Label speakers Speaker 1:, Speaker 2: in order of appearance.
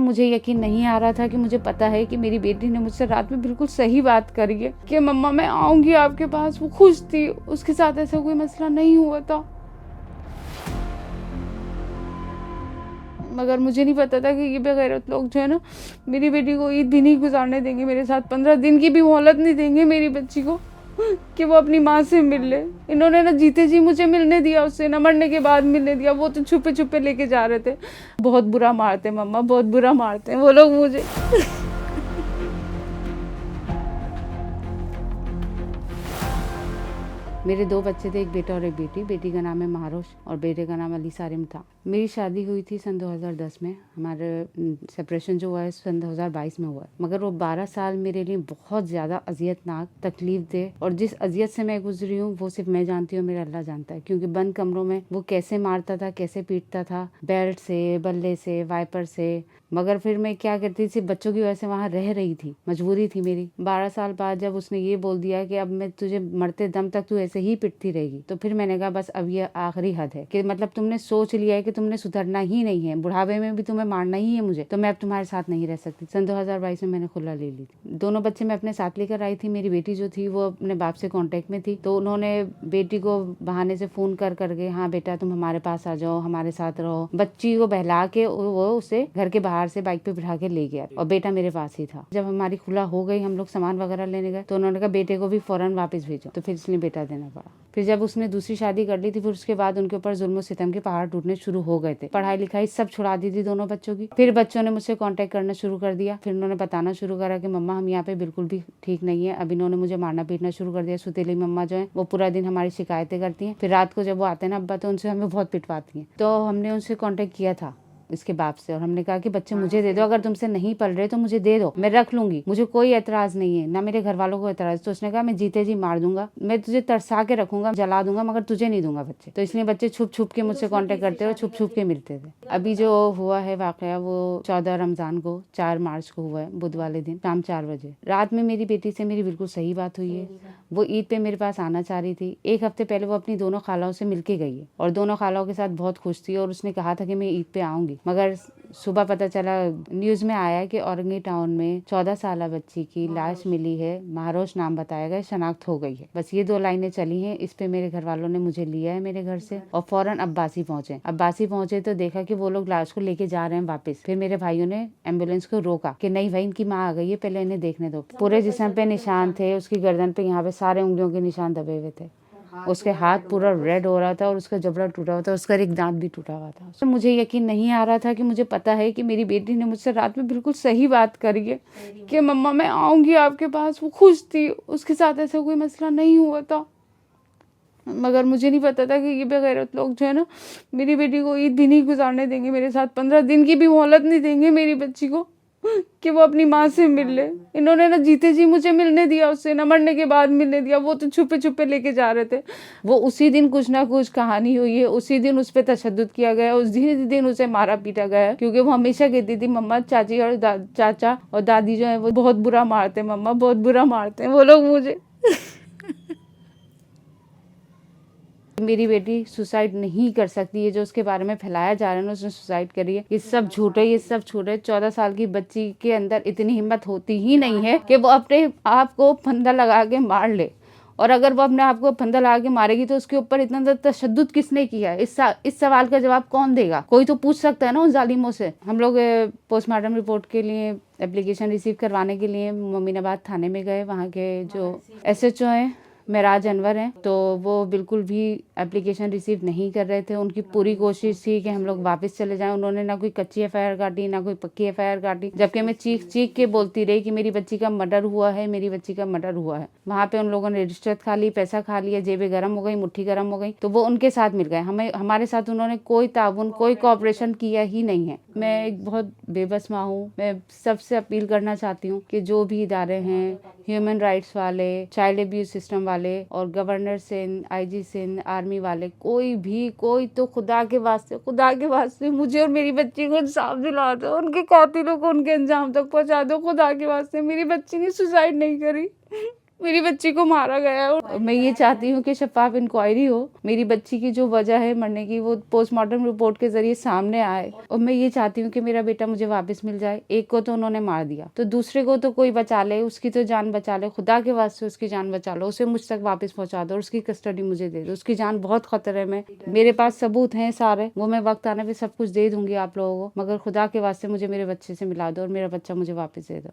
Speaker 1: मुझे यकीन नहीं आ रहा था कि मुझे पता है कि मेरी बेटी ने मुझसे रात में बिल्कुल सही बात करी है कि मम्मा मैं आऊंगी आपके पास। वो खुश थी, उसके साथ ऐसा कोई मसला नहीं हुआ था, मगर मुझे नहीं पता था कि ये बेगैरत लोग जो है ना मेरी बेटी को ईद भी नहीं गुजारने देंगे मेरे साथ, 15 दिन की भी मोहलत नहीं देंगे मेरी बच्ची को कि वो अपनी माँ से मिल ले। इन्होंने ना जीते जी मुझे मिलने दिया उससे, ना मरने के बाद मिलने दिया। वो तो छुपे छुपे लेके जा रहे थे। बहुत बुरा मारते मम्मा, बहुत बुरा मारते हैं वो लोग मुझे। मेरे 2 बच्चे थे, एक बेटा और एक बेटी। बेटी का नाम है महारोश और बेटे का नाम अली सारिम था। मेरी शादी हुई थी सन 2010 में। हमारे सेपरेशन जो हुआ है सन 2022 में हुआ है। मगर वो 12 साल मेरे लिए बहुत ज़्यादा अजियतनाक, तकलीफ दे, और जिस अजियत से मैं गुजरी हूँ वो सिर्फ मैं जानती हूँ, मेरा अल्लाह जानता है। क्योंकि बंद कमरों में वो कैसे मारता था, कैसे पीटता था, बेल्ट से, बल्ले से, वाइपर से। मगर फिर मैं क्या करती थी, बच्चों की वजह से वहाँ रह रही थी, मजबूरी थी मेरी। 12 साल बाद जब उसने ये बोल दिया कि अब मैं तुझे मरते दम तक तू ऐसे ही पिटती रहेगी, तो फिर मैंने कहा बस अब ये आखिरी हद है कि मतलब तुमने सोच लिया है कि तुमने सुधरना ही नहीं है, बुढ़ापे में भी तुम्हें मारना ही है मुझे, तो मैं अब तुम्हारे साथ नहीं रह सकती। सन 2022 में मैंने खुला ले ली थी। दोनों बच्चे मैं अपने साथ लेकर आई थी। मेरी बेटी जो थी वो अपने बाप से कॉन्टेक्ट में थी, तो उन्होंने बेटी को बहाने से फोन कर करके, हाँ बेटा तुम हमारे पास आ जाओ, हमारे साथ रहो। बच्ची को बहला के वो उसे घर के बाहर से बाइक पे बिठा के ले गया और बेटा मेरे पास ही था। जब हमारी खुला हो गई, हम लोग सामान वगैरह लेने गए, तो उन्होंने कहा बेटे को भी फौरन वापस भेजो, तो फिर इसलिए बेटा देना पड़ा। फिर जब उसने दूसरी शादी कर ली थी, फिर उसके बाद उनके ऊपर जुल्म सितम के पहाड़ टूटने शुरू हो गए थे। पढ़ाई लिखाई सब छुड़ा दी थी दोनों बच्चों की। फिर बच्चों ने मुझसे कांटेक्ट करना शुरू कर दिया। फिर उन्होंने बताना शुरू करा कि मम्मा हम यहाँ पे बिल्कुल भी ठीक नहीं है। अब इन्होंने मुझे मारना पीटना शुरू कर दिया। सुतीली मम्मा जो है वो पूरा दिन हमारी शिकायतें करती हैं। फिर रात को जब वो आते हैं ना अब्बा, तो उनसे हमें बहुत पिटवाती हैं। तो हमने उनसे कांटेक्ट किया था इसके बाप से, और हमने कहा कि बच्चे मुझे दे दो, अगर तुमसे नहीं पल रहे तो मुझे दे दो, मैं रख लूंगी, मुझे कोई एतराज नहीं है, ना मेरे घर वालों को एतराज। तो उसने कहा मैं जीते जी मार दूंगा, मैं तुझे तरसा के रखूंगा, जला दूंगा, मगर तुझे नहीं दूंगा बच्चे। तो इसलिए बच्चे छुप छुप के मुझसे कांटेक्ट करते हुए छुप छुप के मिलते थे। अभी जो हुआ है वाकया वो 14 रमजान को, 4 मार्च को हुआ है, बुध वाले दिन शाम 4 बजे रात में मेरी बेटी से मेरी बिल्कुल सही बात हुई है। वो ईद पे मेरे पास आना चाह रही थी। 1 हफ्ते पहले वो अपनी दोनों खालाओं से मिलके गई है और दोनों खालाओं के साथ बहुत खुश थी, और उसने कहा था कि मैं ईद पे आऊंगी। मगर सुबह पता चला, न्यूज में आया कि औरंगी टाउन में 14 साल बच्ची की लाश मिली है, महारोश नाम बताया गया, शनाख्त हो गई है। बस ये 2 लाइनें चली हैं। इस पे मेरे घर वालों ने मुझे लिया है मेरे घर से और फौरन अब्बासी पहुंचे तो देखा कि वो लोग लाश को लेके जा रहे हैं वापस। फिर मेरे भाइयों ने एम्बुलेंस को रोका कि नहीं भाई इनकी माँ आ गई है, पहले इन्हें देखने दो। पूरे जिस्म पे निशान थे, उसकी गर्दन पे यहाँ पे सारे उंगलियों के निशान दबे हुए थे, उसके हाथ पूरा रेड हो रहा था और उसका जबड़ा टूटा हुआ था, उसका एक दांत भी टूटा हुआ था। तो मुझे यकीन नहीं आ रहा था कि मुझे पता है कि मेरी बेटी ने मुझसे रात में बिल्कुल सही बात करी है कि मम्मा मैं आऊंगी आपके पास। वो खुश थी, उसके साथ ऐसा कोई मसला नहीं हुआ था, मगर मुझे नहीं पता था कि ये बेगैरत लोग जो है ना मेरी बेटी को ईद भी नहीं गुजारने देंगे मेरे साथ, 15 दिन की भी मोहलत नहीं देंगे मेरी बच्ची को कि वो अपनी माँ से मिल ले। इन्होंने ना जीते जी मुझे मिलने दिया उससे, ना मरने के बाद मिलने दिया। वो तो छुपे छुपे लेके जा रहे थे। वो उसी दिन कुछ ना कुछ कहानी हुई है, उसी दिन उस पर तशद्दुद किया गया, उस दिन उसे मारा पीटा गया, क्योंकि वो हमेशा कहती थी मम्मा चाची और चाचा और दादी जो है वो बहुत बुरा मारते, मम्मा बहुत बुरा मारते हैं वो लोग मुझे। मेरी बेटी सुसाइड नहीं कर सकती है, जो उसके बारे में फैलाया जा रहा है ना उसने सुसाइड करी है, ये सब झूठ है, ये सब झूठ है। 14 साल की बच्ची के अंदर इतनी हिम्मत होती ही नहीं है कि वो अपने आप को फंदा लगा के मार ले, और अगर वो अपने आप को फंदा लगा के मारेगी तो उसके ऊपर इतना तशद्दुद किसने किया है? इस सवाल का जवाब कौन देगा? कोई तो पूछ सकता है ना उन जालिमों से। हम लोग पोस्टमार्टम रिपोर्ट के लिए एप्लीकेशन रिसीव करवाने के लिए मोमिनाबाद थाने में गए। वहाँ के जो SHO हैं मेराज अनवर हैं, तो वो बिल्कुल भी एप्लीकेशन रिसीव नहीं कर रहे थे। उनकी पूरी कोशिश थी कि हम लोग वापस चले जाएं। उन्होंने ना कोई कच्ची FIR काटी, ना कोई पक्की FIR काटी, जबकि मैं चीख चीख के बोलती रही कि मेरी बच्ची का मर्डर हुआ है, मेरी बच्ची का मर्डर हुआ है। वहाँ पे उन लोगों ने रिश्वत खा ली, पैसा खा लिया, जेबें गर्म हो गई, मुट्ठी गर्म हो गई, तो वो उनके साथ मिल गए। हमारे साथ उन्होंने कोई ताउन, कोई कोऑपरेशन किया ही नहीं है। मैं एक बहुत बेबस माँ हूँ। मैं सबसे अपील करना चाहती हूँ कि जो भी इदारे हैं, ह्यूमन राइट्स वाले, चाइल्ड अब्यूज सिस्टम वाले और governor Sindh, IG Sindh, army वाले, कोई तो खुदा के वास्ते मुझे और मेरी बच्ची को इंसाफ दिला दो, उनके कातिलों को उनके अंजाम तक पहुंचा दो। खुदा के वास्ते, मेरी बच्ची ने सुसाइड नहीं करी। मेरी बच्ची को मारा गया है और मैं ये चाहती हूँ कि शफाफ इंक्वायरी हो, मेरी बच्ची की जो वजह है मरने की वो पोस्टमार्टम रिपोर्ट के जरिए सामने आए और मैं ये चाहती हूँ कि मेरा बेटा मुझे वापस मिल जाए। एक को तो उन्होंने मार दिया, तो दूसरे को तो कोई बचा ले, उसकी तो जान बचा ले, खुदा के वास्ते उसकी जान बचा लो, उसे मुझ तक वापस पहुंचा दो और उसकी कस्टडी मुझे दे दो। उसकी जान बहुत खतरे में, मेरे पास सबूत हैं सारे, वो मैं वक्त आने पे सब कुछ दे दूंगी आप लोगों को, मगर खुदा के वास्ते मुझे मेरे बच्चे से मिला दो और मेरा बच्चा मुझे वापस दे दो।